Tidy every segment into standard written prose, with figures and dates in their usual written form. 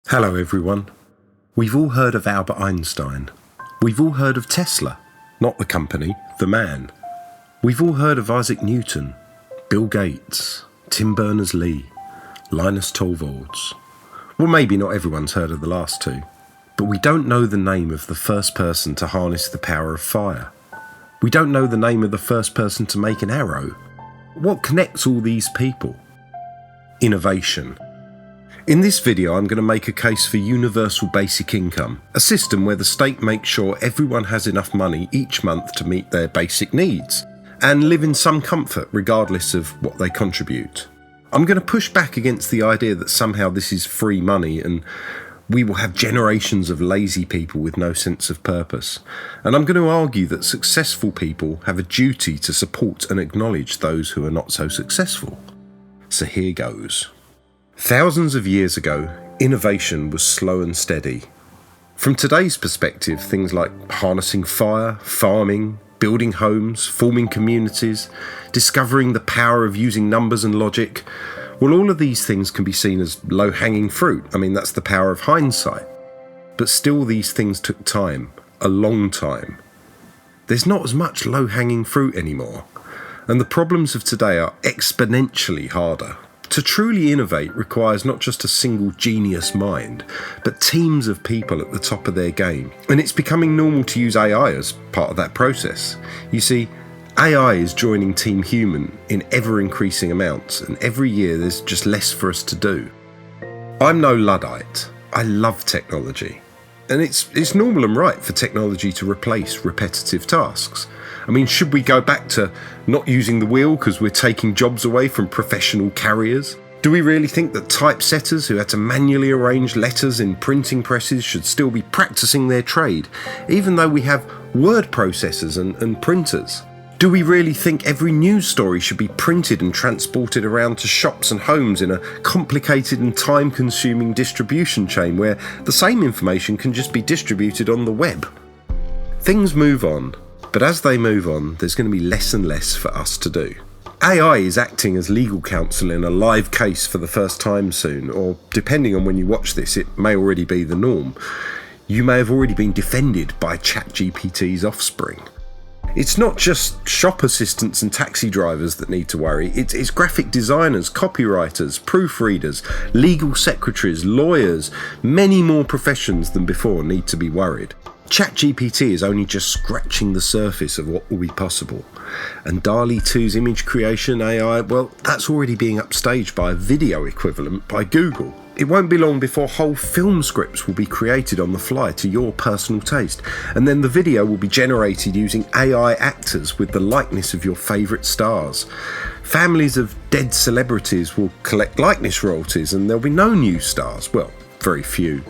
Hello everyone. We've all heard of Albert Einstein. We've all heard of Tesla, not the company, the man. We've all heard of Isaac Newton, Bill Gates, Tim Berners-Lee, Linus Torvalds. Well, maybe not everyone's heard of the last two, but we don't know the name of the first person to harness the power of fire. We don't know the name of the first person to make an arrow. What connects all these people? Innovation. In this video, I'm going to make a case for universal basic income, a system where the state makes sure everyone has enough money each month to meet their basic needs and live in some comfort regardless of what they contribute. I'm going to push back against the idea that somehow this is free money and we will have generations of lazy people with no sense of purpose. And I'm going to argue that successful people have a duty to support and acknowledge those who are not so successful. So here goes. Thousands of years ago, innovation was slow and steady. From today's perspective, things like harnessing fire, farming, building homes, forming communities, discovering the power of using numbers and logic, well, all of these things can be seen as low-hanging fruit. I mean, that's the power of hindsight. But still, these things took time, a long time. There's not as much low-hanging fruit anymore, and the problems of today are exponentially harder. To truly innovate requires not just a single genius mind, but teams of people at the top of their game. And it's becoming normal to use AI as part of that process. You see, AI is joining Team Human in ever-increasing amounts, and every year there's just less for us to do. I'm no Luddite. I love technology. And it's normal and right for technology to replace repetitive tasks. I mean, should we go back to not using the wheel because we're taking jobs away from professional carriers? Do we really think that typesetters who had to manually arrange letters in printing presses should still be practicing their trade, even though we have word processors and printers? Do we really think every news story should be printed and transported around to shops and homes in a complicated and time-consuming distribution chain where the same information can just be distributed on the web? Things move on. But as they move on, there's going to be less and less for us to do. AI is acting as legal counsel in a live case for the first time soon, or depending on when you watch this, it may already be the norm. You may have already been defended by ChatGPT's offspring. It's not just shop assistants and taxi drivers that need to worry, it's graphic designers, copywriters, proofreaders, legal secretaries, lawyers, many more professions than before need to be worried. ChatGPT is only just scratching the surface of what will be possible. And dall-e 2's image creation AI, well, that's already being upstaged by a video equivalent by Google. It won't be long before whole film scripts will be created on the fly to your personal taste, and then the video will be generated using AI actors with the likeness of your favourite stars. Families of dead celebrities will collect likeness royalties, and there'll be no new stars, well, very few.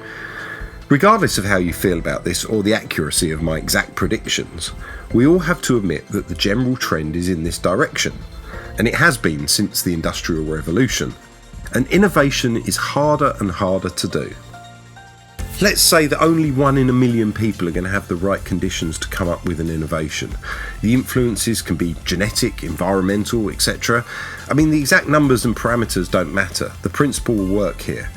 Regardless of how you feel about this or the accuracy of my exact predictions, we all have to admit that the general trend is in this direction, and it has been since the Industrial Revolution, and innovation is harder and harder to do. Let's say that only 1 in a million people are going to have the right conditions to come up with an innovation. The influences can be genetic, environmental, etc. I mean, the exact numbers and parameters don't matter. The principle will work here.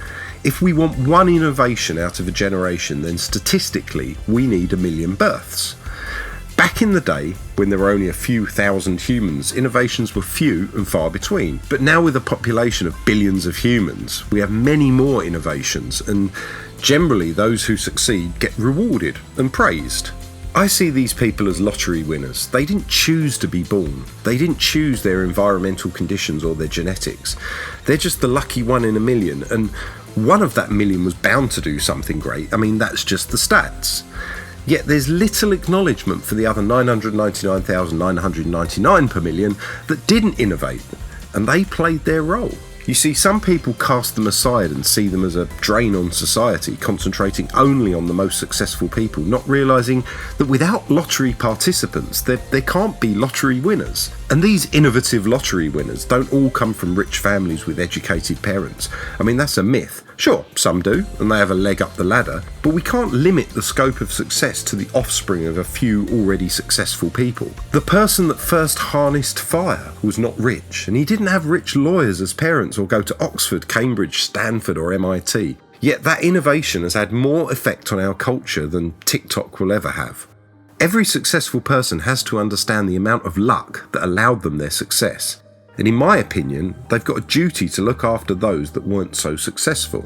If we want one innovation out of a generation, then statistically we need 1 million births. Back in the day, when there were only a few thousand humans, innovations were few and far between. But now with a population of billions of humans, we have many more innovations, and generally those who succeed get rewarded and praised. I see these people as lottery winners. They didn't choose to be born. They didn't choose their environmental conditions or their genetics. They're just the lucky 1 in a million, and one of that million was bound to do something great. I mean, that's just the stats. Yet there's little acknowledgement for the other 999,999 per million that didn't innovate, and they played their role. You see, some people cast them aside and see them as a drain on society, concentrating only on the most successful people, not realising that without lottery participants, there can't be lottery winners. And these innovative lottery winners don't all come from rich families with educated parents. I mean, that's a myth. Sure, some do, and they have a leg up the ladder, but we can't limit the scope of success to the offspring of a few already successful people. The person that first harnessed fire was not rich, and he didn't have rich lawyers as parents or go to Oxford, Cambridge, Stanford or MIT. Yet that innovation has had more effect on our culture than TikTok will ever have. Every successful person has to understand the amount of luck that allowed them their success. And in my opinion, they've got a duty to look after those that weren't so successful,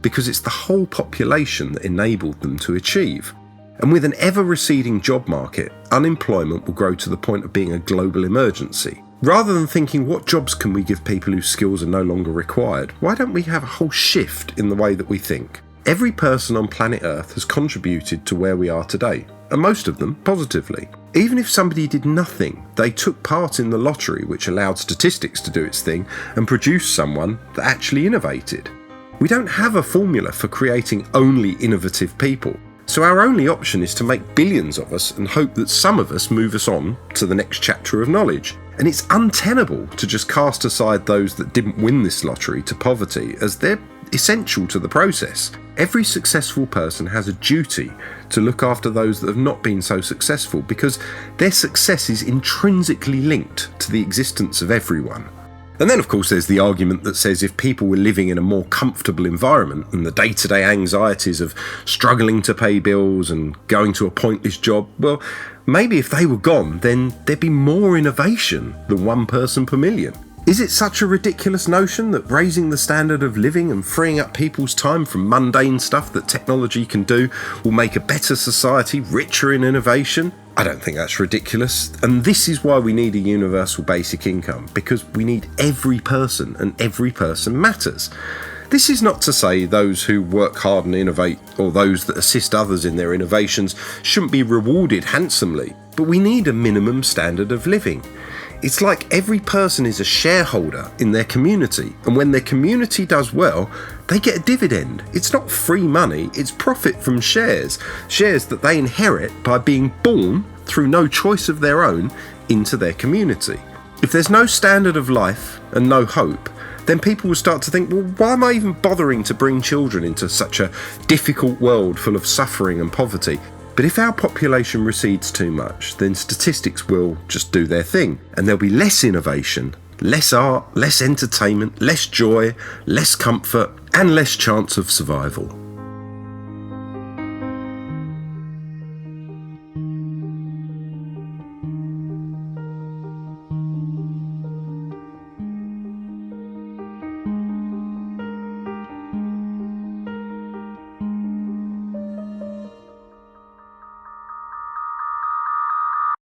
because it's the whole population that enabled them to achieve. And with an ever-receding job market, unemployment will grow to the point of being a global emergency. Rather than thinking what jobs can we give people whose skills are no longer required, why don't we have a whole shift in the way that we think? Every person on planet Earth has contributed to where we are today, and most of them positively. Even if somebody did nothing, they took part in the lottery which allowed statistics to do its thing and produced someone that actually innovated. We don't have a formula for creating only innovative people, so our only option is to make billions of us and hope that some of us move us on to the next chapter of knowledge. And it's untenable to just cast aside those that didn't win this lottery to poverty, as they're essential to the process. Every successful person has a duty to look after those that have not been so successful, because their success is intrinsically linked to the existence of everyone. And then of course there's the argument that says if people were living in a more comfortable environment and the day-to-day anxieties of struggling to pay bills and going to a pointless job, well, maybe if they were gone, then there'd be more innovation than one person per million. Is it such a ridiculous notion that raising the standard of living and freeing up people's time from mundane stuff that technology can do will make a better society richer in innovation? I don't think that's ridiculous. And this is why we need a universal basic income, because we need every person, and every person matters. This is not to say those who work hard and innovate, or those that assist others in their innovations, shouldn't be rewarded handsomely, but we need a minimum standard of living. It's like every person is a shareholder in their community, and when their community does well, they get a dividend. It's not free money, it's profit from shares that they inherit by being born, through no choice of their own, into their community. If there's no standard of life and no hope, then people will start to think, well, why am I even bothering to bring children into such a difficult world full of suffering and poverty? But if our population recedes too much, then statistics will just do their thing, and there'll be less innovation, less art, less entertainment, less joy, less comfort, and less chance of survival.